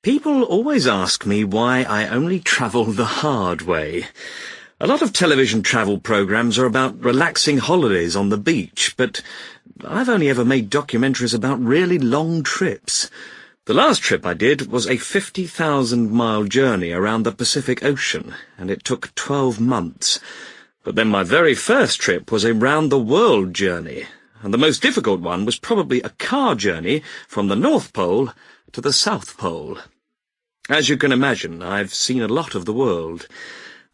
People always ask me why I only travel the hard way. A lot of television travel programs are about relaxing holidays on the beach, but I've only ever made documentaries about really long trips. The last trip I did was a 50,000-mile journey around the Pacific Ocean, and it took 12 months. But then my very first trip was a round-the-world journey, and the most difficult one was probably a car journey from the North Pole to the South Pole. As you can imagine, I've seen a lot of the world.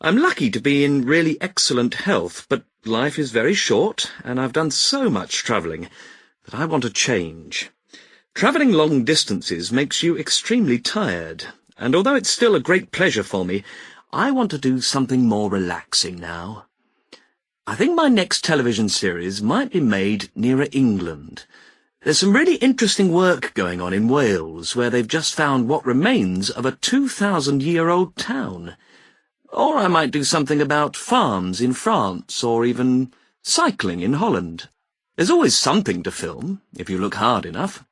I'm lucky to be in really excellent health, but life is very short, and I've done so much travelling that I want to change. Travelling long distances makes you extremely tired, and although it's still a great pleasure for me, I want to do something more relaxing now. I think my next television series might be made nearer England. There's some really interesting work going on in Wales, where they've just found what remains of a 2,000-year-old town. Or I might do something about farms in France, or even cycling in Holland. There's always something to film, if you look hard enough.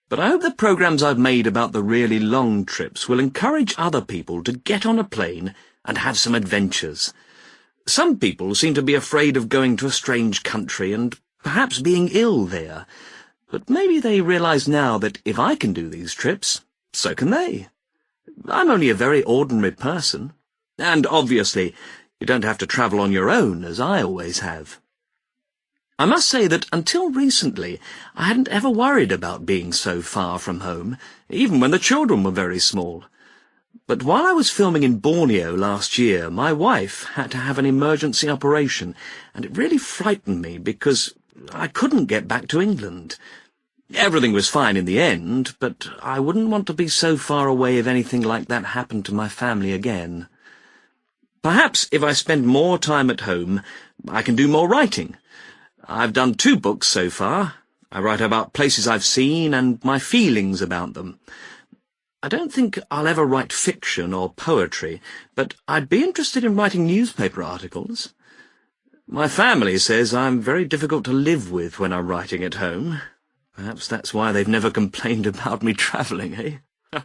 But I hope the programmes I've made about the really long trips will encourage other people to get on a plane and have some adventures. Some people seem to be afraid of going to a strange country and perhaps being ill there, but maybe they realise now that if I can do these trips, so can they. I'm only a very ordinary person, and obviously you don't have to travel on your own, as I always have. I must say that until recently I hadn't ever worried about being so far from home, even when the children were very small. But while I was filming in Borneo last year, my wife had to have an emergency operation, and it really frightened me because I couldn't get back to England. Everything was fine in the end, but I wouldn't want to be so far away if anything like that happened to my family again. Perhaps if I spend more time at home, I can do more writing. I've done 2 books so far. I write about places I've seen and my feelings about them. I don't think I'll ever write fiction or poetry, but I'd be interested in writing newspaper articles. My family says I'm very difficult to live with when I'm writing at home. Perhaps that's why they've never complained about me travelling, eh?